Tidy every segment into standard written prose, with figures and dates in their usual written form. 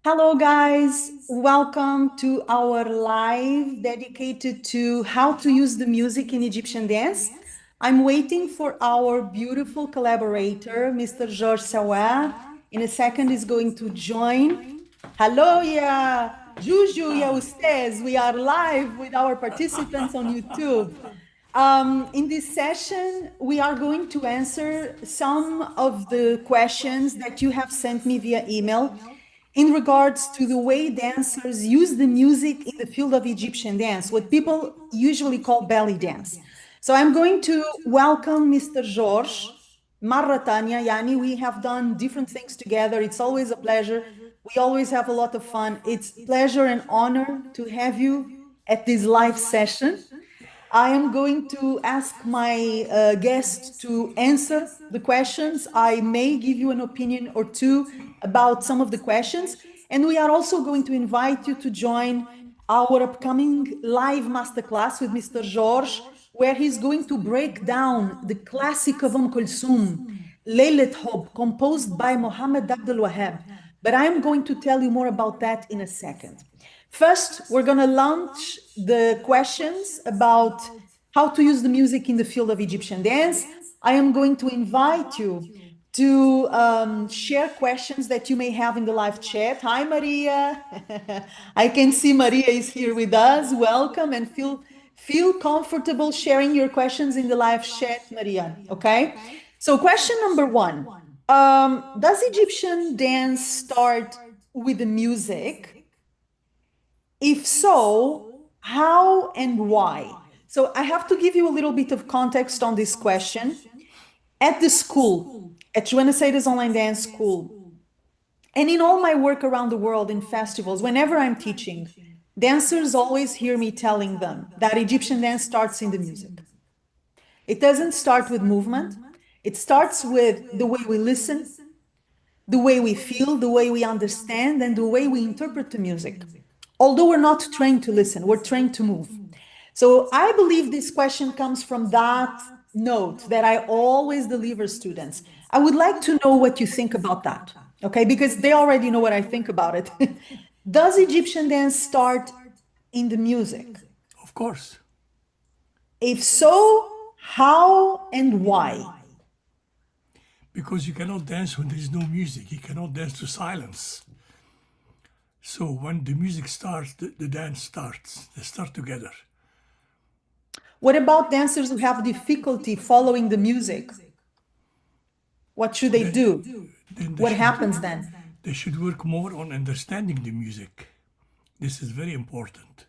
Hello, guys. Welcome to our live dedicated to how to use the music in Egyptian dance. I'm waiting for our beautiful collaborator, Mr. George Sawa. In a second, is going to join. Hello, yeah, Juju, ya Ustaz. We are live with our participants on YouTube. In this session, we are going to answer some of the questions that you have sent me via email in regards to the way dancers use the music in the field of Egyptian dance, what people usually call belly dance. So I'm going to welcome Mr. George. مرة تانية يعني we have done different things together. It's always a pleasure. We always have a lot of fun. It's pleasure and honor to have you at this live session. I am going to ask my guests to answer the questions. I may give you an opinion or two about some of the questions. And we are also going to invite you to join our upcoming live masterclass with Mr. George, where he's going to break down the classic of Kulthum, Laylat Hub, composed by Mohammed Abdul Wahab. But I'm going to tell you more about that in a second. First, we're going to launch the questions about how to use the music in the field of Egyptian dance. I am going to invite you to share questions that you may have in the live chat. Hi, Maria. I can see Maria is here with us. Welcome and feel comfortable sharing your questions in the live chat, Maria. Okay. So question number one, does Egyptian dance start with the music? If so, how and why? So I have to give you a little bit of context on this question. At the school, at Joana Saahirah's online dance school, and in all my work around the world in festivals, whenever I'm teaching, dancers always hear me telling them that Egyptian dance starts in the music. It doesn't start with movement. It starts with the way we listen, the way we feel, the way we understand, and the way we interpret the music. Although we're not trained to listen, we're trained to move. So I believe this question comes from that note that I always deliver students. I would like to know what you think about that, okay? Because they already know what I think about it. Does Egyptian dance start in the music? Of course. If so, how and why? Because you cannot dance when there is no music. You cannot dance to silence. So when the music starts, the dance starts. They start together. What about dancers who have difficulty following the music? What should they do? What happens then? They should work more on understanding the music. This is very important.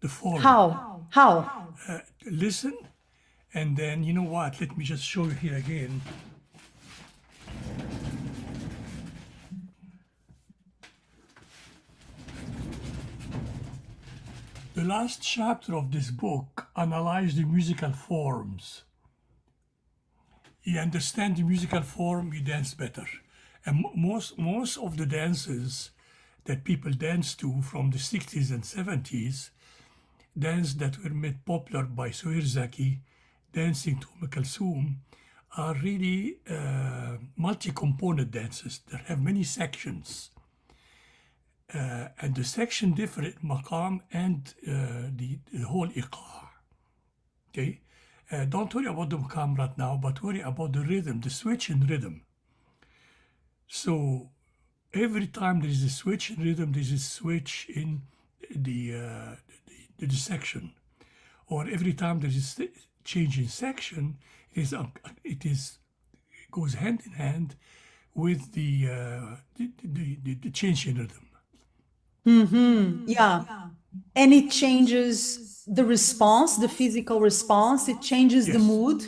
The form. How? Listen, and then, you know what? Let me just show you here again. The last chapter of this book analyzed the musical forms. You understand the musical form, you dance better. And most of the dances that people dance to from the 60s and 70s, dance that were made popular by Sohair Zaki, dancing to Kulthum, are really multi-component dances that have many sections. And the section different maqam and the whole iqaa. Okay, don't worry about the maqam right now, but worry about the rhythm, the switch in rhythm. So every time there is a switch in rhythm, there is a switch in the section, or every time there is a change in section, it goes hand in hand with the change in rhythm. Yeah. And it changes the response, the physical response. It changes the mood,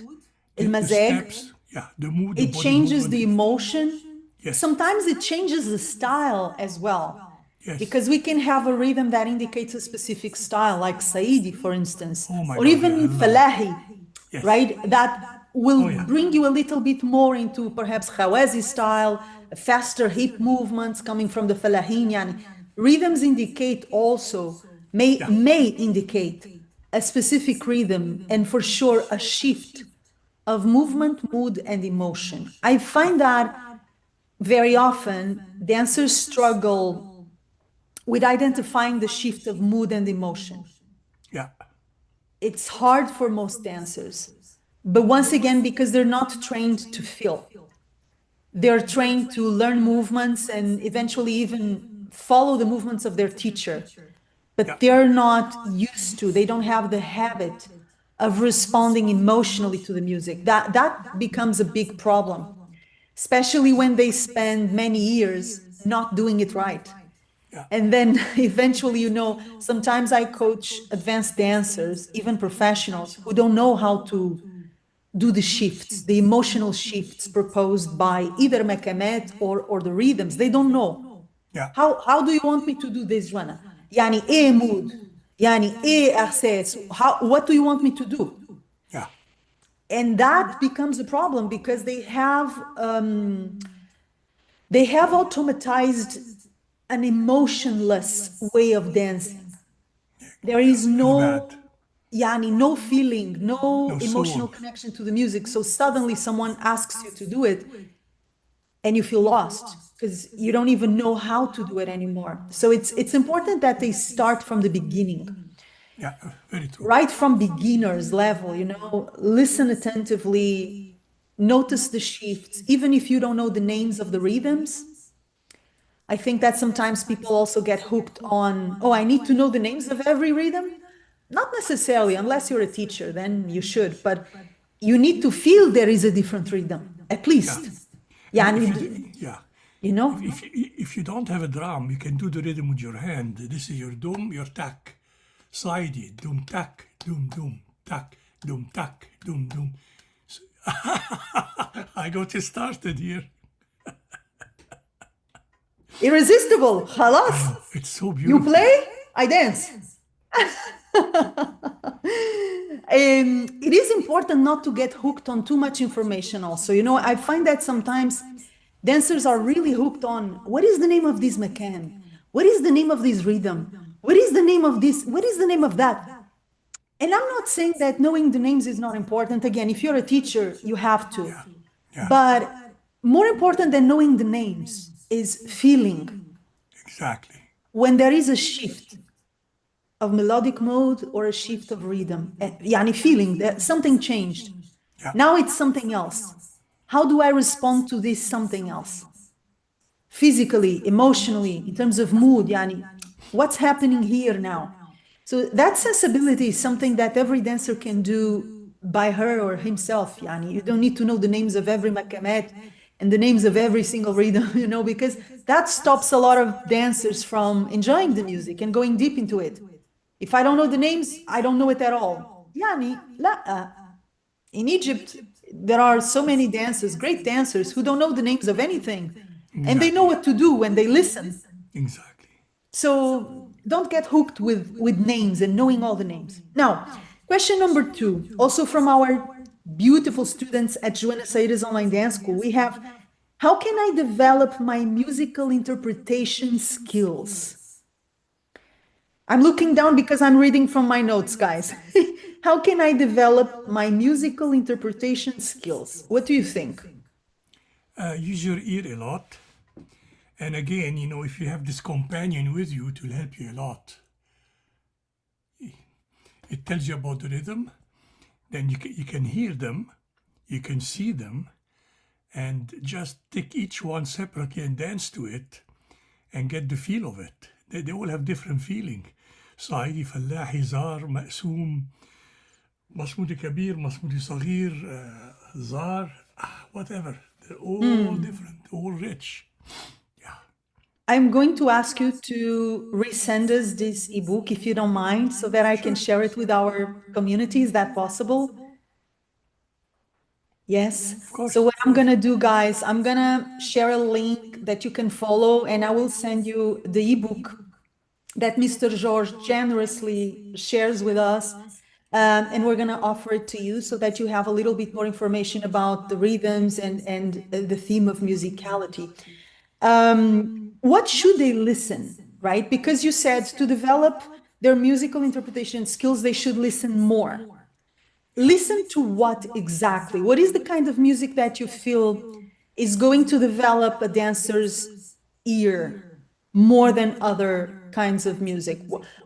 the steps, the mood. It changes the emotion. Yes. Sometimes it changes the style as well. Yes. Because we can have a rhythm that indicates a specific style, like Saidi, for instance, or God, even Falahi, yes. right? That will bring you a little bit more into perhaps Khawazi style, faster hip movements coming from the Falahin. Yani. Rhythms indicate also, may indicate a specific rhythm and for sure a shift of movement, mood, and emotion. I find that very often dancers struggle with identifying the shift of mood and emotion. Yeah. It's hard for most dancers, but once again, because they're not trained to feel, they're trained to learn movements and eventually even follow the movements of their teacher, Yeah. but they're not used to, they don't have the habit of responding emotionally to the music. That becomes a big problem, especially when they spend many years not doing it right. Yeah. And then eventually, sometimes I coach advanced dancers, even professionals, who don't know how to do the shifts, the emotional shifts proposed by either Mekamet or the rhythms. They don't know. Yeah. How do you want me to do this, Joanna? Yani ايه mood? Yani ايه احساس? What do you want me to do? Yeah. And that becomes a problem because they have automatized an emotionless way of dancing. There Yeah. is It's bad. no feeling, no No emotional soul. connection to the music. So suddenly someone asks you to do it and you feel lost because you don't even know how to do it anymore. So it's important that they start from the beginning, Yeah. Very true. right from beginners level, listen attentively, notice the shifts, even if you don't know the names of the rhythms. I think that sometimes people also get hooked on, oh, I need to know the names of every rhythm. Not necessarily, unless you're a teacher, then you should, but you need to feel there is a different rhythm, at Yeah. least. And Yeah, yeah, you if, know? if if you don't have a drum, you can do the rhythm with your hand. This is your doom, your tack, slidey, doom tack, doom doom tack, doom tack, doom doom. I got it started here. Irresistible, I خلاص. know it's so You beautiful. play, I dance. It is important not to get hooked on too much information also. I find that sometimes dancers are really hooked on what is the name of this mecan? What is the name of this rhythm? What is the name of this? What is the name of that? And I'm not saying that knowing the names is not important. Again, if you're a teacher, you have to. Yeah, yeah, But more important than knowing the names is feeling exactly. when there is a shift of melodic mode or a shift of rhythm. Yani feeling that something changed. Yeah, Now it's something else. How do I respond to this something else? Physically, emotionally, in terms of mood, yani, what's happening here now? So that sensibility is something that every dancer can do by her or himself. Yani, you don't need to know the names of every makamet and the names of every single rhythm, because that stops a lot of dancers from enjoying the music and going deep into it. If I don't know the names, I don't know it at all. Yani, لا. In Egypt, there are so many dancers, great dancers, who don't know the names of anything. And they know exactly, what to do when they listen. exactly. So don't get hooked with names and knowing all the names. Now, question number 2, also from our beautiful students at Joana Saahirah's online dance school, we have, how can I develop my musical interpretation skills? I'm looking down because I'm reading from my notes, guys. How can I develop my musical interpretation skills? What do you think? Use your ear a lot. And again, if you have this companion with you, it will help you a lot. It tells you about the rhythm, then you can hear them, you can see them, and just take each one separately and dance to it and get the feel of it. They all have different feeling. صعيدي فلاحي زار مقسوم مصمودي كبير مصمودي صغير زار whatever. They're all different, all rich. Yeah, I'm going to ask you to resend us this ebook if you don't mind, so that I can sure. share it with our community. Is that possible? Yes. Of So course. what I'm gonna do, guys, I'm gonna share a link that you can follow, and I will send you the ebook that Mr. George generously shares with us. And we're going to offer it to you so that you have a little bit more information about the rhythms and the theme of musicality. What should they listen, right? Because you said to develop their musical interpretation skills, they should listen more. Yeah. Listen to what exactly? What is the kind of music that you feel is going to develop a dancer's ear? more than other kinds of music?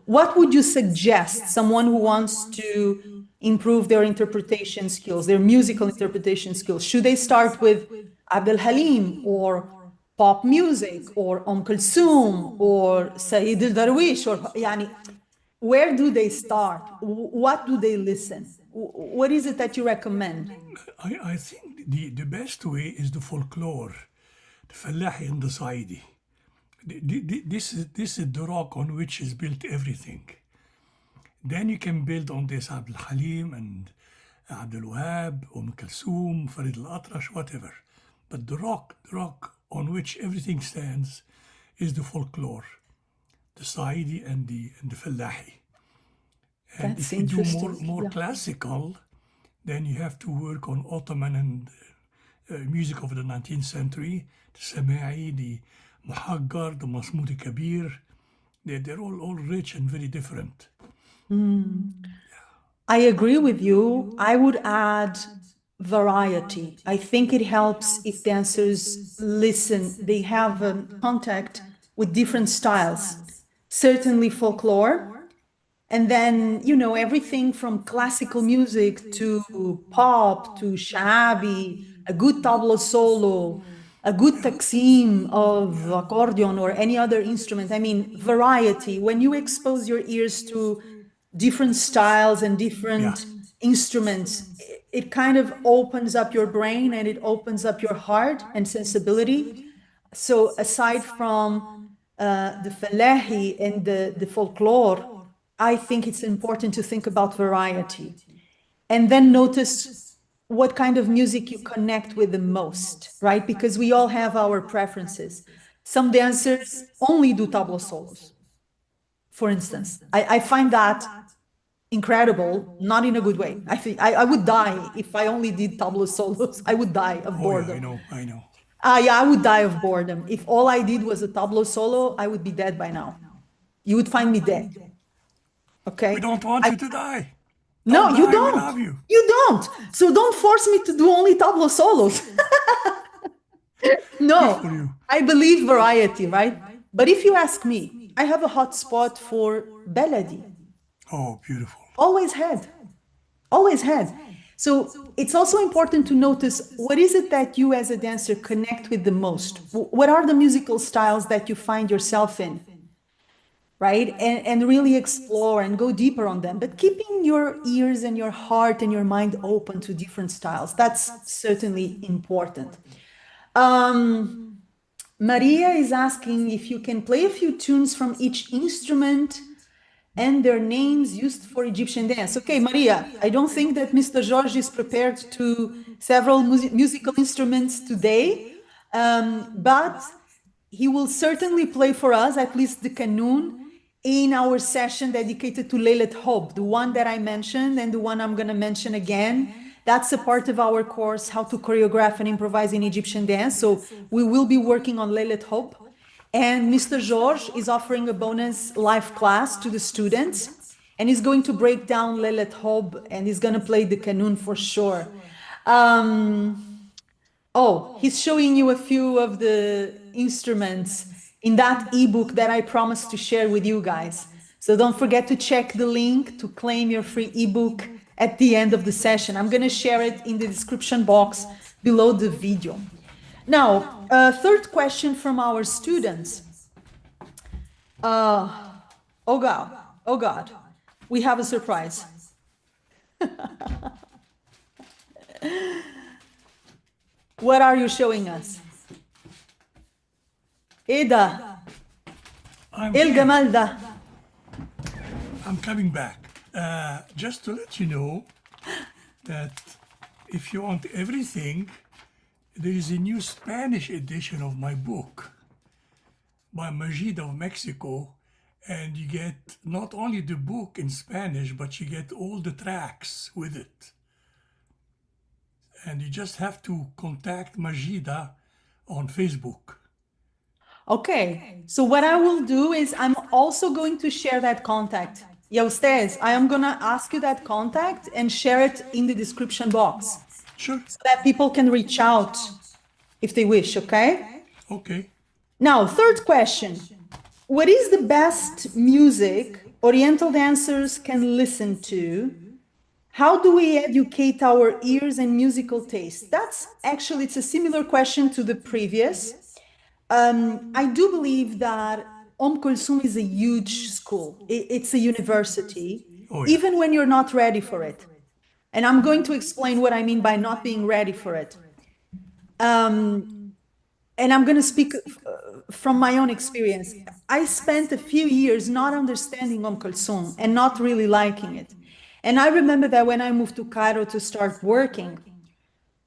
What would you suggest someone who wants to improve their interpretation skills, their musical interpretation skills? Should they start with Abdel Halim or pop music or Kulthum or Sayyid al-Darwish or yani, where do they start? What do they listen? What is it that you recommend? I think the best way is the folklore, the Fallahi and the Saidi. This is the rock on which is built everything. Then you can build on this Abdul Halim and Abdul Wahab, Kulthum, Farid al-Atrash, whatever. But the rock on which everything stands is the folklore, the Saidi and the Fallahi. And That's if you do interesting. more Yeah. classical, then you have to work on Ottoman and music of the 19th century, the Sama'i, the Muhaggar, the Masmudi Kabir. They're all rich and very different. I agree with you. I would add variety. I think it helps if dancers listen, they have contact with different styles, certainly folklore. And then, you know, everything from classical music to pop to shabi, a good tabla solo, a good taksim of accordion or any other instrument. I mean, variety. When you expose your ears to different styles and Yeah. different instruments, it kind of opens up your brain and it opens up your heart and sensibility. So aside from the falahi and the folklore, I think it's important to think about variety and then notice what kind of music you connect with the most, right? Because we all have our preferences. Some dancers only do tabla solos, for instance. I find that incredible, not in a good way. I think I would die if I only did tabla solos. I would die of Oh, yeah, boredom. I know. Yeah, I would die of boredom. If all I did was a tabla solo, I would be dead by now. You would find me dead. Okay? We don't want you to die. No, Don't you die, we don't. love you. You don't. So don't force me to do only tabla solos. Good for No, you. I believe variety, right? But if you ask me, I have a hot spot for Beladi. Oh, beautiful. Always had. Always had. So it's also important to notice what is it that you as a dancer connect with the most? What are the musical styles that you find yourself in? Right? And really explore and go deeper on them, but keeping your ears and your heart and your mind open to different styles. That's certainly important. Maria is asking if you can play a few tunes from each instrument and their names used for Egyptian dance. Okay, Maria, I don't think that Mr. George is prepared to several musical instruments today, but he will certainly play for us at least the kanun in our session dedicated to Laylat Hob, the one that I mentioned and the one I'm going to mention again. That's a part of our course, How to Choreograph and Improvise in Egyptian Dance. So we will be working on Laylat Hob. And Mr. George is offering a bonus live class to the students. And he's going to break down Laylat Hob and he's going to play the kanun for sure. Oh, he's showing you a few of the instruments in that ebook that I promised to share with you guys. So don't forget to check the link to claim your free ebook at the end of the session. I'm going to share it in the description box below the video. Now, third question from our students. Oh God, we have a surprise. What are you showing us? Ida, I'm El here. Gamal da. I'm coming back. Just to let you know that if you want everything, there is a new Spanish edition of my book by Majid of Mexico, and you get not only the book in Spanish, but you get all the tracks with it. And you just have to contact Majida on Facebook. Okay, so what I will do is I'm also going to share that contact. Yeah, Ustaz, I am going to ask you that contact and share it in the description box Sure. so that people can reach out if they wish, okay? Okay. Now, third question. What is the best music Oriental dancers can listen to? How do we educate our ears and musical taste? That's actually, it's a similar question to the previous. I do believe that Kulthum is a huge school. It's a university, Oh, yeah. even when you're not ready for it. And I'm going to explain what I mean by not being ready for it. And I'm going to speak from my own experience. I spent a few years not understanding Kulthum and not really liking it. And I remember that when I moved to Cairo to start working,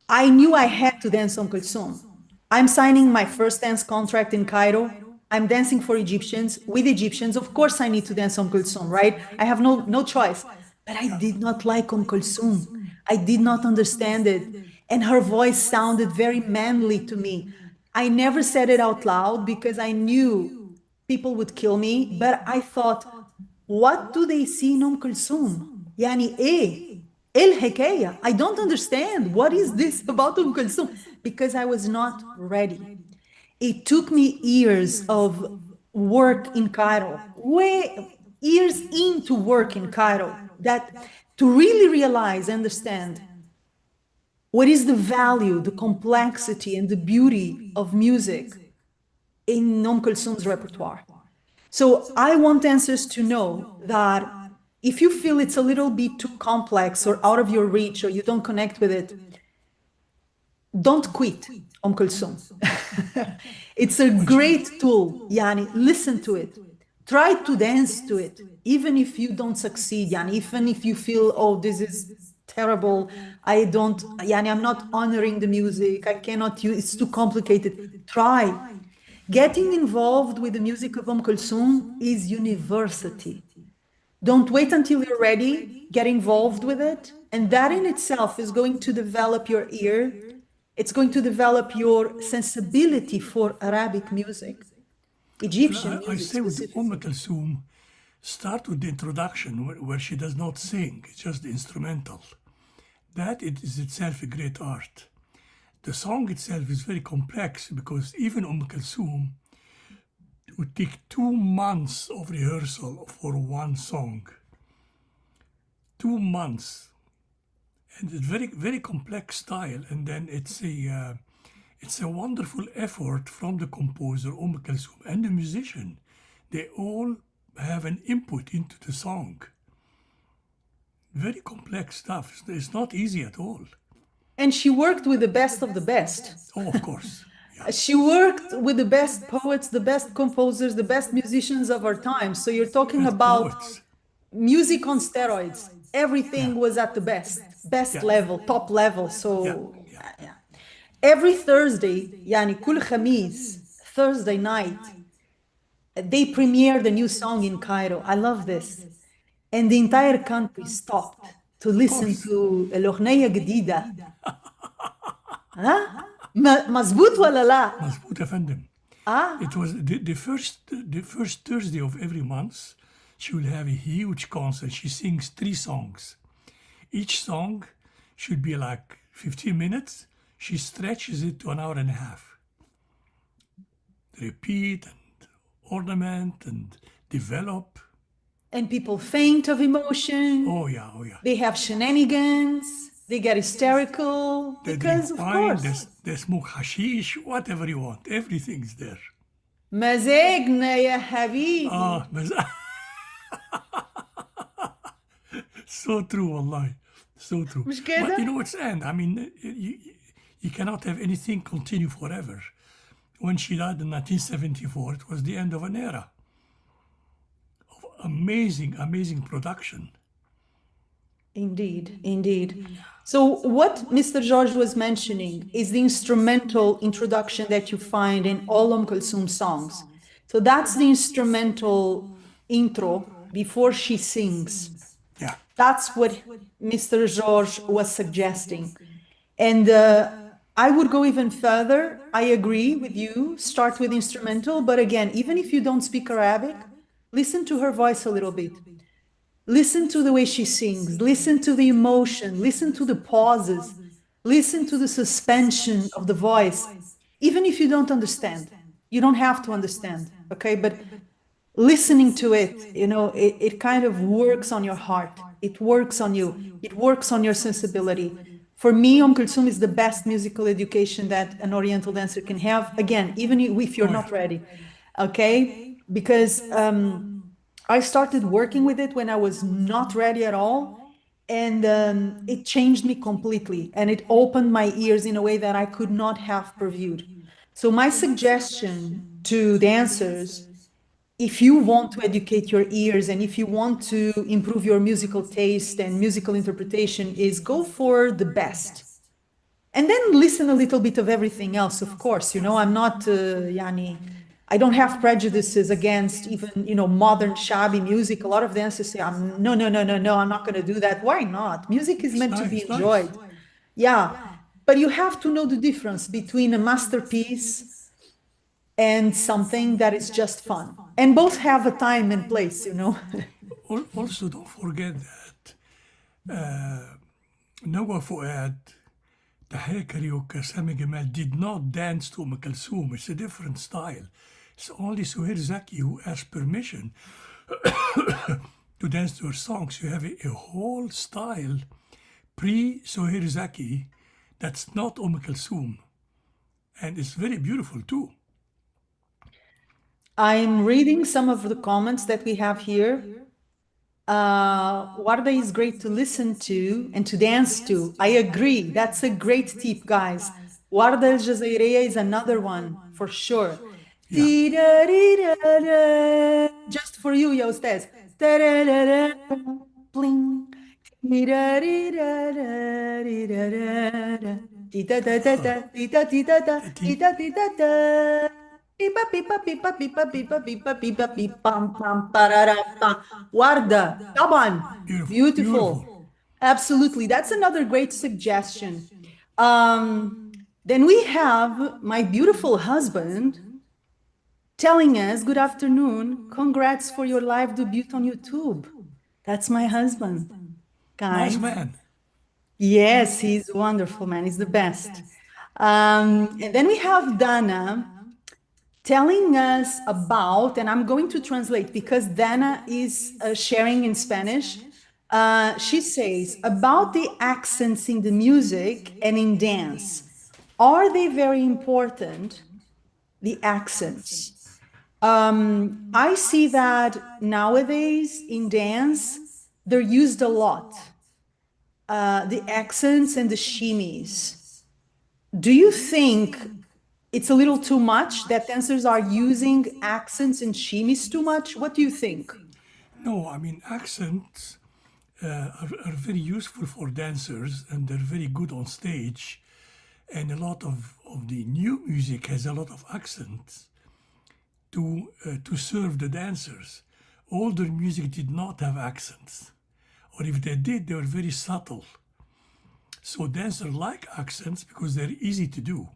I knew I had to dance Kulthum. I'm signing my first dance contract in Cairo. I'm dancing for Egyptians, with Egyptians. Of course, I need to dance Kulthum, right? I have no choice. But I did not like Kulthum. I did not understand it. And her voice sounded very manly to me. I never said it out loud because I knew people would kill me. But I thought, what do they see in Kulthum? يعني ايه الحكاية? I don't understand. What is this about Kulthum? Because I was not ready. It took me years of work in Cairo, way years into work in Cairo, that to really realize, understand what is the value, the complexity, and the beauty of music in Kulthum's repertoire. So I want dancers to know that if you feel it's a little bit too complex or out of your reach or you don't connect with it, don't quit Kulthum. It's a great tool. Yani, listen to it. Try to dance to it, even if you don't succeed. Yani, even if you feel, oh, this is terrible. I don't, yani, I'm not honoring the music. I cannot use, it's too complicated. Try. Getting involved with the music of Kulthum is university. Don't wait until you're ready. Get involved with it. And that in itself is going to develop your ear. It's going to develop your sensibility for Arabic music, Egyptian Well, I music say with specifically. Kulthum, start with the introduction where she does not sing, it's just the instrumental. That it is itself a great art. The song itself is very complex because even Kulthum would take 2 months of rehearsal for one song. 2 months. And it's very complex style. And then it's a wonderful effort from the composer, Kulthum, and the musician. They all have an input into the song. Very complex stuff. It's not easy at all. And she worked with the best of the best. Oh, of course. Yeah. She worked with the best poets, the best composers, the best musicians of our time. So you're talking Best about poets. music on steroids. Everything Yeah. was at the best Yeah. level, top level. Yeah. So Yeah. yeah. Every Thursday, yani kul khamis, Thursday night, they premiered a new song in Cairo. I love this. And the entire country stopped to Of listen course. to الأغنية جديدة. ها؟ مظبوط ولا لا؟ مظبوط يا فندم. It was the first Thursday of every month. She will have a huge concert. She sings 3 songs. Each song should be like 15 minutes. She stretches it to an hour and a half. Repeat and ornament and develop. And people faint of emotion. Oh yeah, oh yeah. They have shenanigans. They get hysterical. They drink Because, of wine, course, they smoke hashish, whatever you want. Everything's there. مزاجنا يا حبيبي. Ah, so true, wallahi. So true. مش But كده؟ you know, it's end. I mean, you cannot have anything continue forever. When she died in 1974, it was the end of an era of amazing production. Indeed, indeed. So what Mr. George was mentioning is the instrumental introduction that you find in all Kulthum songs. So that's the instrumental intro before she sings. Yeah. That's what Mr. George was suggesting. And I would go even further. I agree with you. Start with instrumental. But again, even if you don't speak Arabic, listen to her voice a little bit. Listen to the way she sings. Listen to the emotion. Listen to the pauses. Listen to the suspension of the voice. Even if you don't understand, you don't have to understand. Okay. But listening to it, it kind of works on your heart. It works on you. It works on your sensibility. For me, Kulthum is the best musical education that an Oriental dancer can have. Again, even if you're Oh yeah. not ready, okay? Because I started working with it when I was not ready at all. And it changed me completely. And it opened my ears in a way that I could not have previewed. So, my suggestion to dancers, if you want to educate your ears and if you want to improve your musical taste and musical interpretation, is go for the best. And then listen a little bit of everything else, of course. I'm not, yani, I don't have prejudices against even, modern shabby music. A lot of dancers say, no, no, no, no, no, I'm not going to do that. Why not? Music is It's meant to be nice, nice. enjoyed. Yeah. But you have to know the difference between a masterpiece and something that is just fun. And both have a time and place. Also, don't forget that Nawa Fuad, Tahir Karaoke, Sami Gamal did not dance to Kulthum. It's a different style. It's only Suhair Zaki who asked permission to dance to her songs. You have a whole style pre-Suhair Zaki that's not Kulthum. And it's very beautiful too. I'm reading some of the comments that we have here. Warda is great to listen to and to dance to. I agree. That's a great tip, guys. Warda El Jazaireya is another one for sure. Yeah. Just for you, ya Ustaz. Bling. Warda, Taban, Beautiful, beautiful. beautiful. Absolutely. That's another great suggestion. Then we have my beautiful husband telling us, good afternoon, congrats for your live debut on YouTube. That's my husband, Nice guys. man. Yes, he's wonderful, man. He's the best. And then we have Dana telling us about, and I'm going to translate because Dana is sharing in Spanish. She says about the accents in the music and in dance. Are they very important? The accents. I see that nowadays in dance, they're used a lot. The accents and the shimmies. Do you think it's a little too much that dancers are using accents and shimmies too much? What do you think? No, I mean, accents are very useful for dancers and they're very good on stage. And a lot of the new music has a lot of accents to serve the dancers. Older music did not have accents, or if they did, they were very subtle. So dancers like accents because they're easy to do,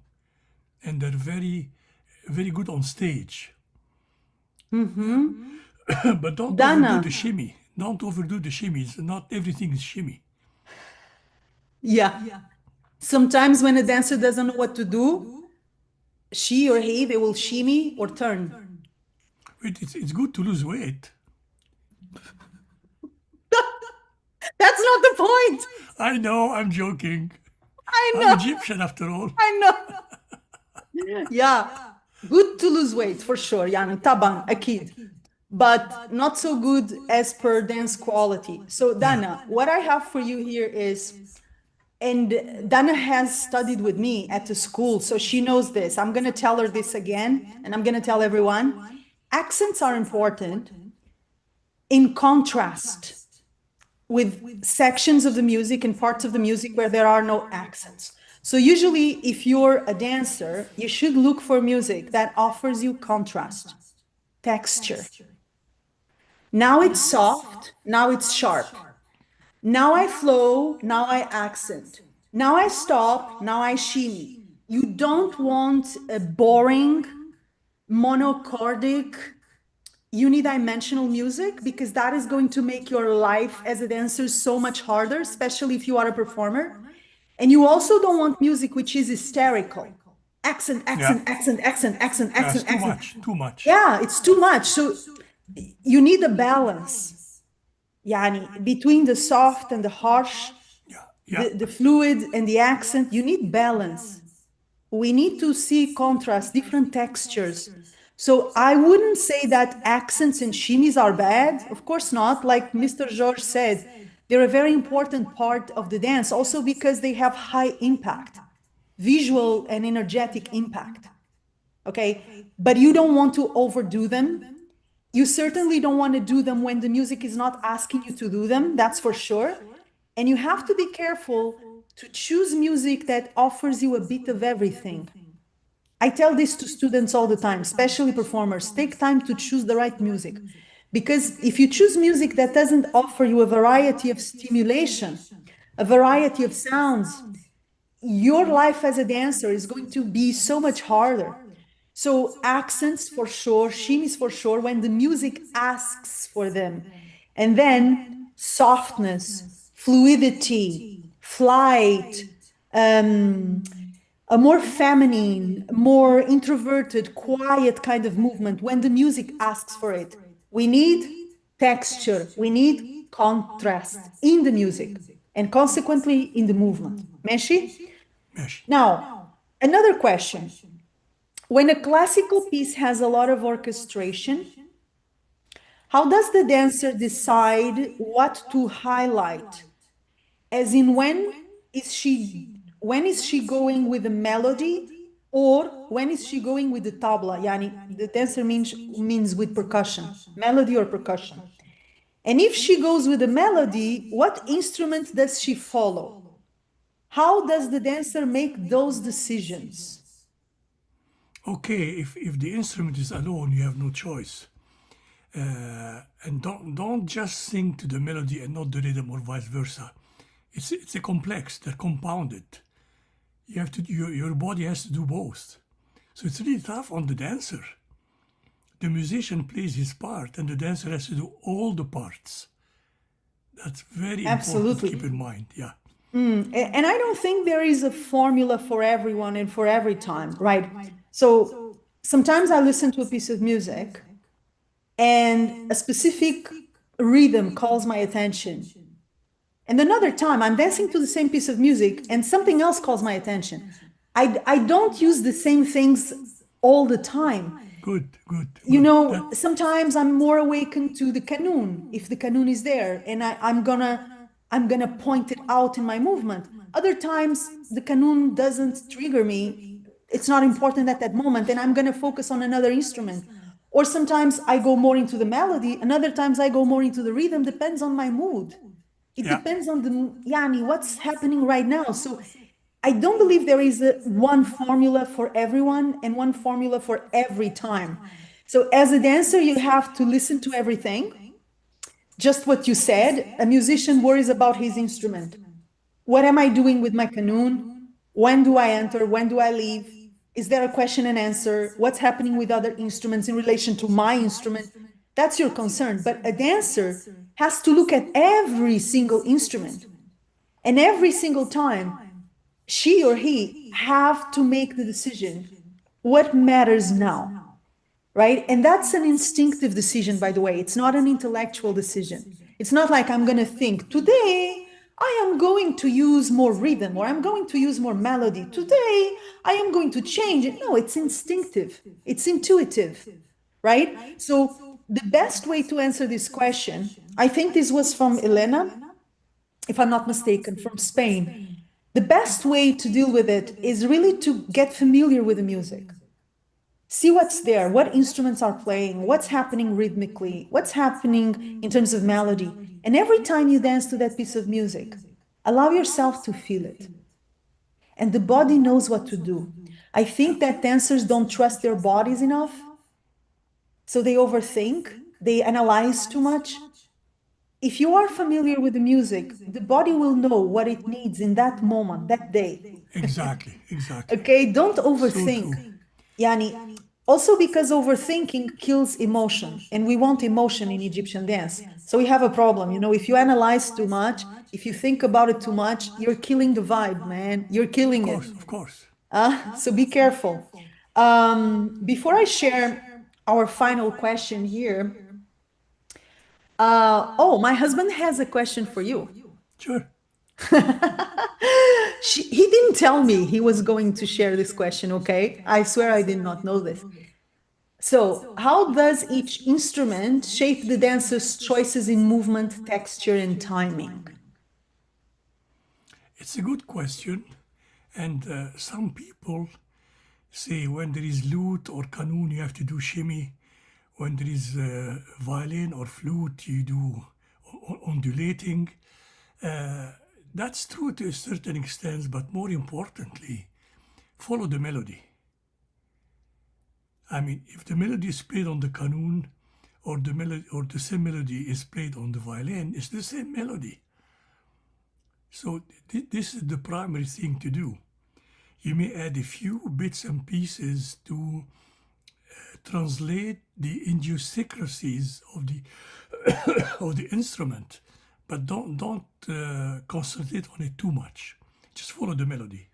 and they're very, very good on stage. But don't overdo the Dana. shimmy. Don't overdo the shimmies. Not everything is shimmy. Yeah. Sometimes when a dancer doesn't know what to do, she or he, they will shimmy or turn. It's good to lose weight. That's not the point. I know, I'm joking. I I'm know. Egyptian after all. I know. Yeah. Good to lose weight for sure. Yani taban, akid. But not so good as per dance quality. So Yeah. Dana, what I have for you here is, and Dana has studied with me at the school, so she knows this. I'm going to tell her this again, and I'm going to tell everyone. Accents are important in contrast with sections of the music and parts of the music where there are no accents. So usually if you're a dancer, you should look for music that offers you contrast, texture. Now it's soft, now it's sharp. Now I flow, now I accent. Now I stop, now I shimmy. You don't want a boring, monochordic, unidimensional music because that is going to make your life as a dancer so much harder, especially if you are a performer. And you also don't want music which is hysterical. Accent, Yeah. accent, accent, accent, accent, Yeah, it's accent, too accent. much. Too much. Yeah, it's too much. So you need a balance, يعني, between the soft and the harsh, Yeah, yeah. the fluid and the accent. You need balance. We need to see contrast, different textures. So I wouldn't say that accents and shimmies are bad. Of course not. Like Mr. George said, they're a very important part of the dance, also because they have high impact, visual and energetic impact. Okay. But you don't want to overdo them. You certainly don't want to do them when the music is not asking you to do them. That's for sure. And you have to be careful to choose music that offers you a bit of everything. I tell this to students all the time, especially performers. Take time to choose the right music. Because if you choose music that doesn't offer you a variety of stimulation, a variety of sounds, your life as a dancer is going to be so much harder. So, accents for sure, shimmies for sure, when the music asks for them. And then softness, fluidity, flight, um, a more feminine, more introverted, quiet kind of movement when the music asks for it. We need texture, we need contrast in the music and consequently in the movement. Meshi? Mesh. Now, another question. When a classical piece has a lot of orchestration, how does the dancer decide what to highlight? As in, when is she going with the melody, or when is she going with the tabla? Yani, the dancer means with percussion, melody or percussion. And if she goes with the melody, what instrument does she follow? How does the dancer make those decisions? Okay, if the instrument is alone, you have no choice. And don't just sing to the melody and not the rhythm or vice versa. It's a complex, they're compounded. You have to your body has to do both. So it's really tough on the dancer. The musician plays his part and the dancer has to do all the parts. That's very important to keep Absolutely. in mind. Yeah. And I don't think there is a formula for everyone and for every time, right? So sometimes I listen to a piece of music and a specific rhythm calls my attention. And another time I'm dancing to the same piece of music and something else calls my attention. I don't use the same things all the time. Good, good, good. That Sometimes I'm more awakened to the kanun if the kanun is there, and I'm gonna point it out in my movement. Other times the kanun doesn't trigger me. It's not important at that moment, and I'm gonna focus on another instrument. Or sometimes I go more into the melody, and other times I go more into the rhythm, depends on my mood. It yeah. depends on the yani what's happening right now. So I don't believe there is one formula for everyone and one formula for every time. So as a dancer, you have to listen to everything. Just what you said, a musician worries about his instrument. What am I doing with my canoon? When do I enter? When do I leave? Is there a question and answer? What's happening with other instruments in relation to my instrument? That's your concern. But a dancer has to look at every single instrument. And every single time, she or he have to make the decision what matters now, right? And that's an instinctive decision, by the way. It's not an intellectual decision. It's not like I'm going to think today I am going to use more rhythm or I'm going to use more melody. Today I am going to change it. No, it's instinctive, it's intuitive, right? So the best way to answer this question, I think this was from Elena, if I'm not mistaken, from Spain. The best way to deal with it is really to get familiar with the music. See what's there, what instruments are playing, what's happening rhythmically, what's happening in terms of melody. And every time you dance to that piece of music, allow yourself to feel it. And the body knows what to do. I think that dancers don't trust their bodies enough, so they overthink, they analyze too much. If you are familiar with the music, the body will know what it needs in that moment, that day. Exactly, exactly. Okay, don't So overthink. true. Yani, also because overthinking kills emotion, and we want emotion in Egyptian dance. So we have a problem. If you analyze too much, if you think about it too much, you're killing the vibe, man. You're Of killing it. course, of course. So be careful. Before I share our final question here, Oh, my husband has a question for you. Sure. He didn't tell me he was going to share this question, okay? I swear I did not know this. So, how does each instrument shape the dancer's choices in movement, texture, and timing? It's a good question. And some people say when there is lute or qanun, you have to do shimmy. When there is violin or flute, you do undulating. That's true to a certain extent, but more importantly, follow the melody. I mean, if the melody is played on the qanun, or the melody, or the same melody is played on the violin, it's the same melody. So this is the primary thing to do. You may add a few bits and pieces to translate the idiosyncrasies of the of the instrument, but don't concentrate on it too much. Just follow the melody.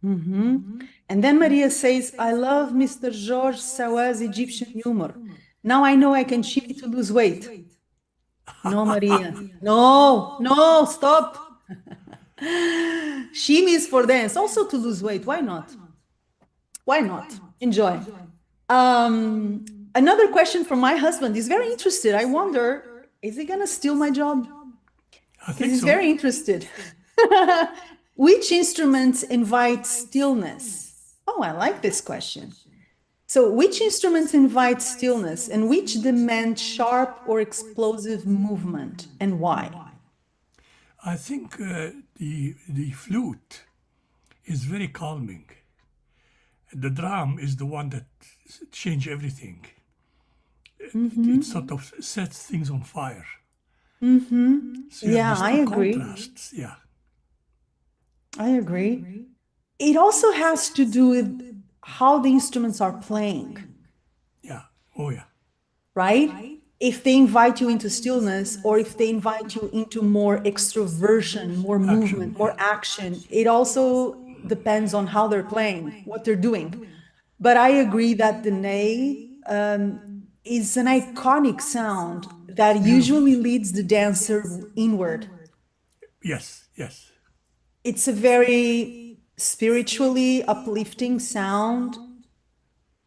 And then Maria says, I love Mr. George Sawa's Egyptian humor. Now I know I can shimmy to lose weight. No, Maria. No, no, stop. Shimmy is for dance, also to lose weight. Why not? Why not? Enjoy. Another question from my husband. He's very interested. I wonder, is he going to steal my job? I Because think he's so. very interested. Which instruments invite stillness? Oh, I like this question. So, which instruments invite stillness and which demand sharp or explosive movement and why? I think the flute is very calming. The drum is the one that changes everything. It sort of sets things on fire. So you have Yeah, these I two agree. contrasts. Yeah, I agree. It also has to do with how the instruments are playing, yeah, oh yeah, right? If they invite you into stillness or if they invite you into more extroversion, more action. movement, more Yeah, action, it also depends on how they're playing, what they're doing. But I agree that the ney is an iconic sound that it's beautiful. usually leads the dancer inward. Yes, yes, It's a very spiritually uplifting sound,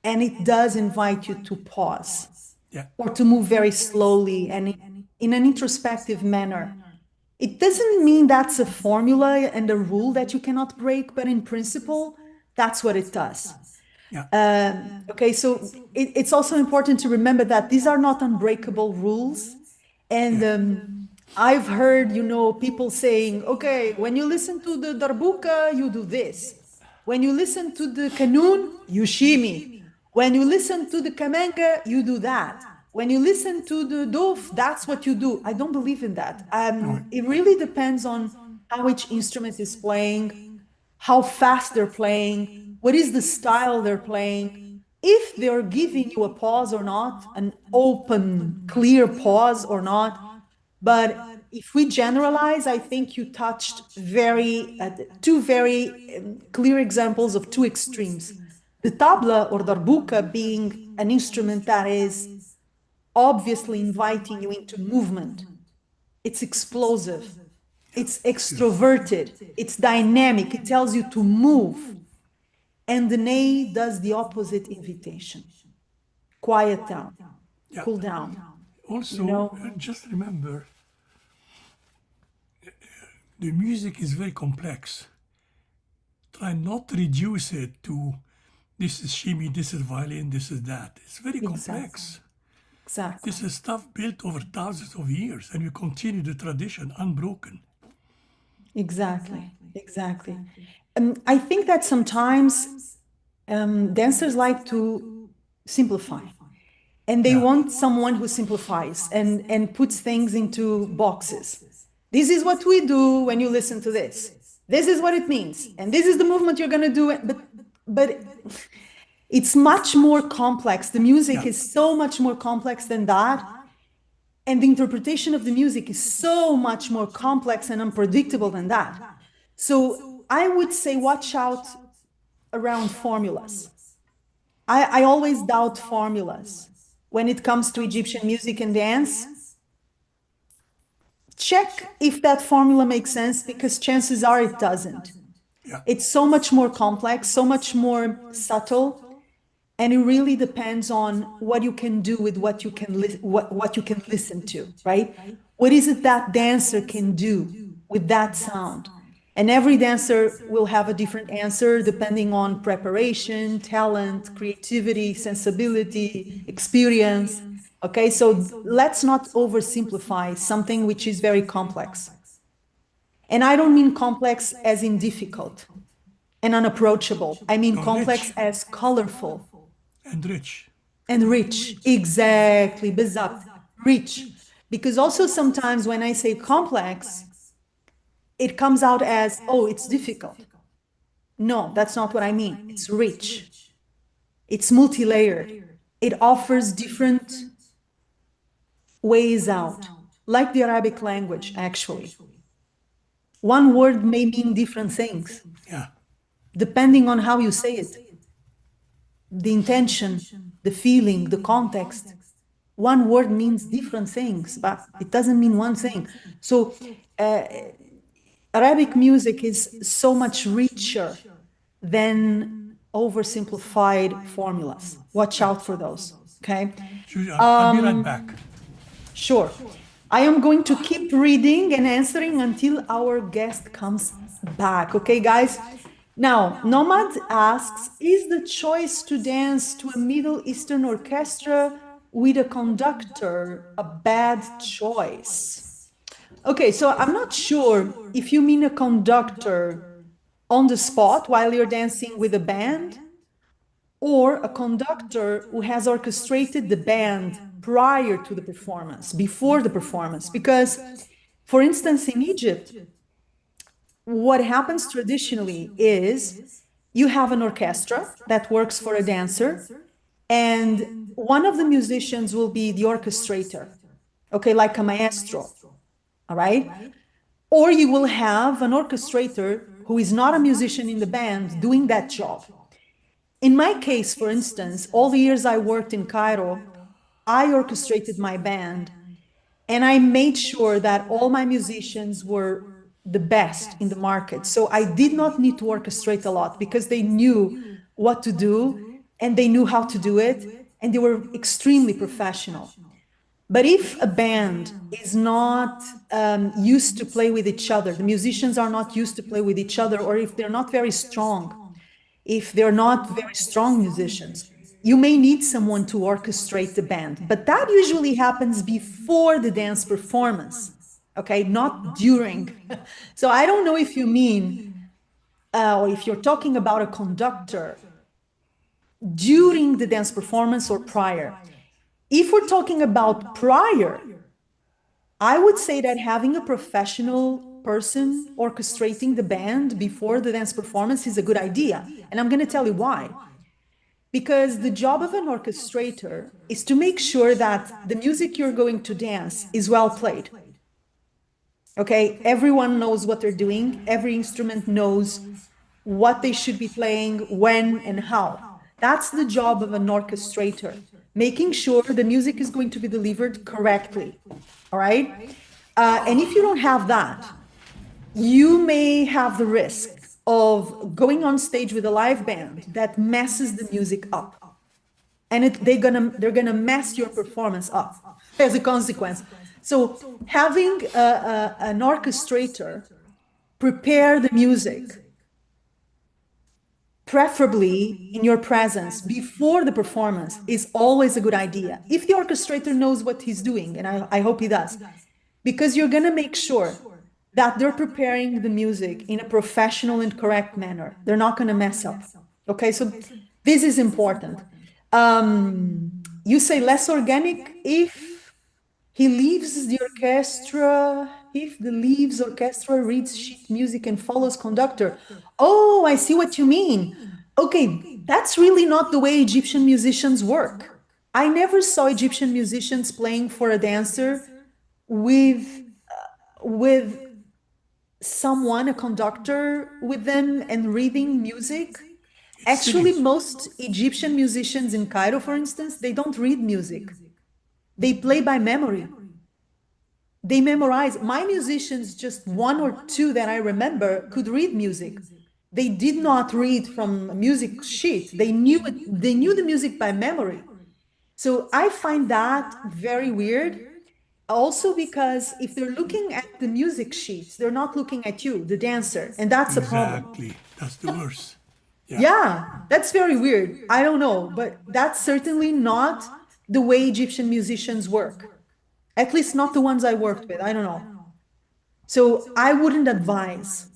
and it does invite you to pause yeah, or to move very slowly and in an introspective manner. It doesn't mean that's a formula and a rule that you cannot break, but in principle, that's what it does. yeah, Okay, so it's also important to remember that these are not unbreakable rules. And yeah. I've heard, people saying, okay, when you listen to the darbuka, you do this. When you listen to the kanun, you shimmy. When you listen to the kamanga, you do that. When you listen to the doof, that's what you do. I don't believe in that. All right. It really depends on how each instrument is playing, how fast they're playing, what is the style they're playing, if they're giving you a pause or not, an open, clear pause or not. But if we generalize, I think you touched two very clear examples of two extremes. The tabla or darbuka being an instrument that is obviously inviting you into movement. It's explosive. Yeah, It's it's beautiful. extroverted. It's dynamic. It tells you to move. And the nay does the opposite invitation. Quiet down, Yeah. cool down, you Also, know? just remember, the music is very complex. Try not to reduce it to this is shimmy, this is violin, this is that. It's very Exactly. complex. Exactly. This is stuff built over thousands of years, and we continue the tradition unbroken. Exactly. Exactly. I think that sometimes dancers like to simplify and they Yeah, want someone who simplifies and puts things into boxes. This is what we do when you listen to this. This is what it means. And this is the movement you're going to do. But it's much more complex. The music yeah, is so much more complex than that. And the interpretation of the music is so much more complex and unpredictable than that. So I would say watch out around formulas. I always doubt formulas when it comes to Egyptian music and dance. check if that formula makes sense, because chances are it doesn't. Yeah. It's so much more complex, so much more subtle, and it really depends on what you can do with what you can what you can listen to, right? What is it that dancer can do with that sound? And every dancer will have a different answer depending on preparation, talent, creativity, sensibility, experience. Okay, so let's not oversimplify something which is very complex. And I don't mean complex as in difficult and unapproachable. I mean No, complex rich as colorful and rich. and rich. Exactly, بالظبط. Rich. Because also sometimes when I say complex, it comes out as, oh, it's difficult. No, that's not what I mean. It's rich. It's multi-layered. It offers different ways out, like the Arabic language, actually. One word may mean different things, Yeah. depending on how you say it, the intention, the feeling, the context. One word means different things, but it doesn't mean one thing. So Arabic music is so much richer than oversimplified formulas. Watch Yeah. out for those. Okay. I'll be right back. Sure. I am going to keep reading and answering until our guest comes back. Okay, guys? Now, Nomad asks, is the choice to dance to a Middle Eastern orchestra with a conductor a bad choice? Okay, so I'm not sure if you mean a conductor on the spot while you're dancing with a band, or a conductor who has orchestrated the band prior to the performance, before the performance. Because, for instance, in Egypt, what happens traditionally is you have an orchestra that works for a dancer, and one of the musicians will be the orchestrator, okay, like a maestro, all right? Or you will have an orchestrator who is not a musician in the band doing that job. In my case, for instance, all the years I worked in Cairo, I orchestrated my band and I made sure that all my musicians were the best in the market. So I did not need to orchestrate a lot because they knew what to do and they knew how to do it and they were extremely professional. But if a band is not used to play with each other, the musicians are not used to play with each other, or if they're not very strong, if they're not very strong musicians, you may need someone to orchestrate the band. But that usually happens before the dance performance, okay, not during. So I don't know if you mean, or if you're talking about a conductor during the dance performance or prior. If we're talking about prior, I would say that having a professional person orchestrating the band before the dance performance is a good idea. And I'm going to tell you why. Because the job of an orchestrator is to make sure that the music you're going to dance is well played. Okay, everyone knows what they're doing, every instrument knows what they should be playing, when, and how. That's the job of an orchestrator, making sure the music is going to be delivered correctly. All right. And if you don't have that, you may have the risk of going on stage with a live band that messes the music up, and they're gonna mess your performance up as a consequence. So having an orchestrator prepare the music, preferably in your presence before the performance, is always a good idea if the orchestrator knows what he's doing, and I hope he does, because you're going to make sure that they're preparing the music in a professional and correct manner. They're not going to mess up. Okay, so this is important. You say less organic if he leaves the orchestra, if the leaves orchestra reads sheet music and follows conductor. Oh, I see what you mean. Okay, that's really not the way Egyptian musicians work. I never saw Egyptian musicians playing for a dancer with with someone, a conductor with them and reading music. It's Actually, silly. most Egyptian musicians in Cairo, for instance, they don't read music. They play by memory. They memorize. My musicians, just one or two that I remember, could read music. They did not read from a music sheet. They knew it, they knew the music by memory. So I find that very weird. Also, because if they're looking at the music sheets, they're not looking at you, the dancer, and that's a problem. Exactly. That's the worst. Yeah. Yeah, that's very weird. I don't know, but that's certainly not the way Egyptian musicians work. At least not the ones I worked with. I don't know. So I wouldn't advise.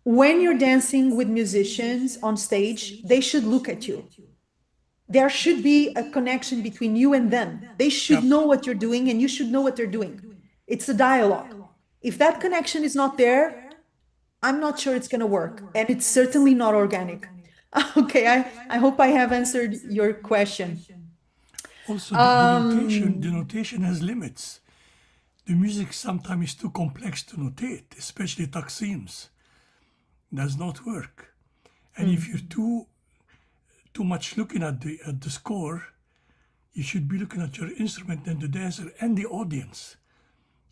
When you're dancing with musicians on stage, they should look at you. There should be a connection between you and them. They should Yep. know what you're doing and you should know what they're doing. It's a dialogue. If that connection is not there, I'm not sure it's going to work. And it's certainly not organic. Okay, I hope I have answered your question. Also, the notation has limits. The music sometimes is too complex to notate, especially taqsims. Does not work. And if you're too much looking at the score, you should be looking at your instrument and the dancer and the audience.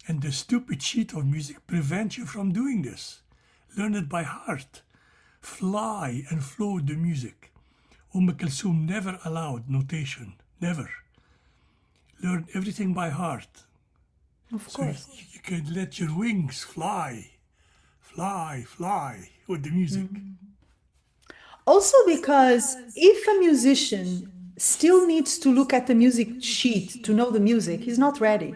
And the stupid sheet of music prevents you from doing this. Learn it by heart. Fly and flow the music. Kulthum never allowed notation. Never. Learn everything by heart. Of So you, course. you can let your wings fly. Fly, fly with the music. Also, because if a musician still needs to look at the music sheet to know the music, he's not ready.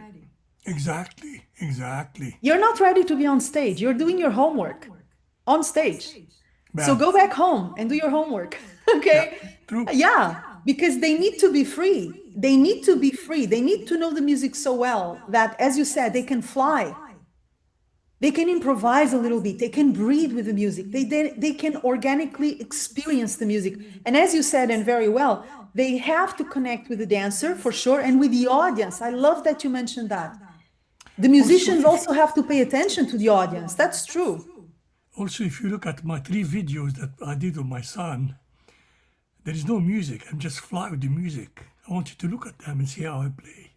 Exactly, exactly. You're not ready to be on stage. You're doing your homework on stage. So Bad. go back home and do your homework. Yeah, Okay? true. Yeah, because they need to be free. They need to be free. They need to know the music so well that, as you said, they can fly. They can improvise a little bit. They can breathe with the music. They can organically experience the music. And as you said, and very well, they have to connect with the dancer for sure and with the audience. I love that you mentioned that. The Also, musicians if also have to pay attention to the audience. That's true. also if you look at my 3 videos that I did with my son, there is no music. I'm just fly with the music. I want you to look at them and see how I play.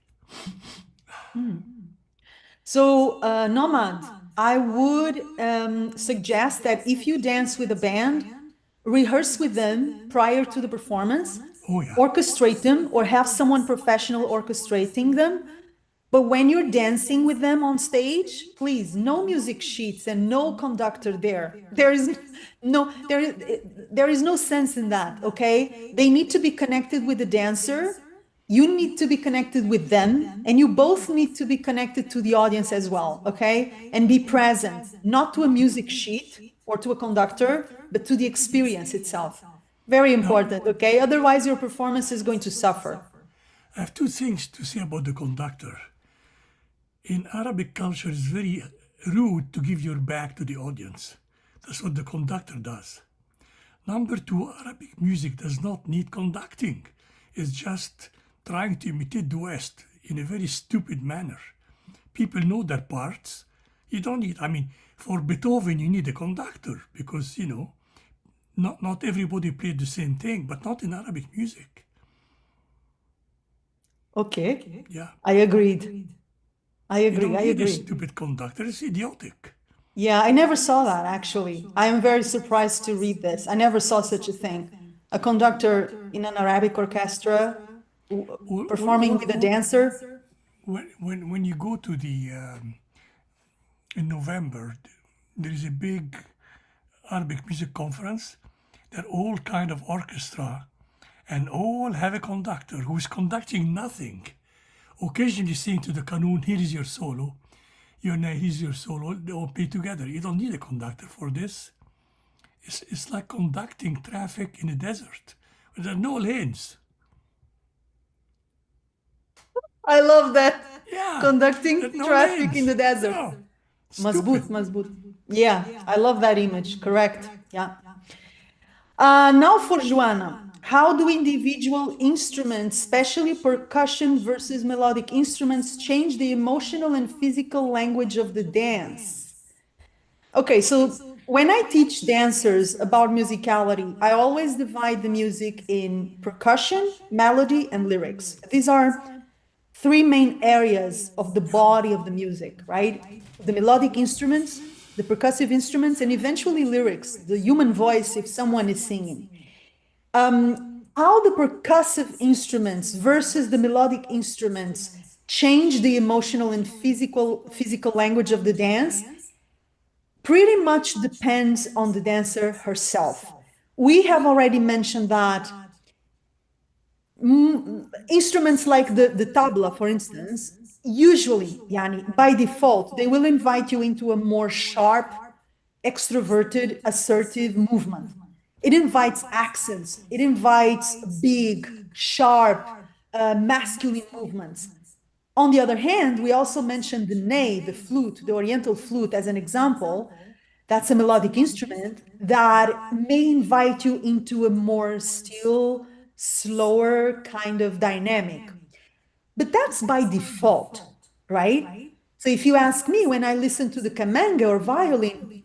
So, Nomad, I would suggest that if you dance with a band, rehearse with them prior to the performance, Oh yeah. orchestrate them, or have someone professional orchestrating them. But when you're dancing with them on stage, please, no music sheets and no conductor there. There is no sense in that, okay? They need to be connected with the dancer. You need to be connected with them, and you both need to be connected to the audience as well, okay? And be present, not to a music sheet or to a conductor, but to the experience itself. Very Now, important, okay? Otherwise, your performance is going to suffer. I have 2 things to say about the conductor. In Arabic culture, it's very rude to give your back to the audience. That's what the conductor does. Number 2, Arabic music does not need conducting. It's just trying to imitate the West in a very stupid manner. People know their parts. You don't need, for Beethoven, you need a conductor because, not everybody played the same thing, but not in Arabic music. Okay, Yeah. I agreed. I You agree. don't I need a agree. stupid conductor. It's idiotic. Yeah, I never saw that actually. I am very surprised to read this. I never saw such a thing. A conductor in an Arabic orchestra Or, or, performing or, with a or dancer. when you go to the in November, there is a big Arabic music conference. They're all kind of orchestra, and all have a conductor who's conducting nothing. Occasionally saying to the qanun, here is your solo. Here's your solo. They all play together. You don't need a conductor for this. It's like conducting traffic in a desert. There are no lanes. I love that. Yeah, there Conducting are no traffic in lanes. the desert. No, Mazboot, stupid. mazboot. Yeah, I love that image. Correct. Yeah. Now for Joana. How do individual instruments, especially percussion versus melodic instruments, change the emotional and physical language of the dance? Okay, so when I teach dancers about musicality, I always divide the music in percussion, melody, and lyrics. These are three main areas of the body of the music, right? The melodic instruments, the percussive instruments, and eventually lyrics, the human voice if someone is singing. How the percussive instruments versus the melodic instruments change the emotional and physical language of the dance pretty much depends on the dancer herself. We have already mentioned that instruments like the tabla, for instance, usually, yani, by default, they will invite you into a more sharp, extroverted, assertive movement. It invites accents, it invites big, sharp, masculine movements. On the other hand, we also mentioned the ney, the flute, the Oriental flute, as an example. That's a melodic instrument that may invite you into a more still, slower kind of dynamic. But that's by default, right? So if you ask me, when I listen to the kamanga or violin,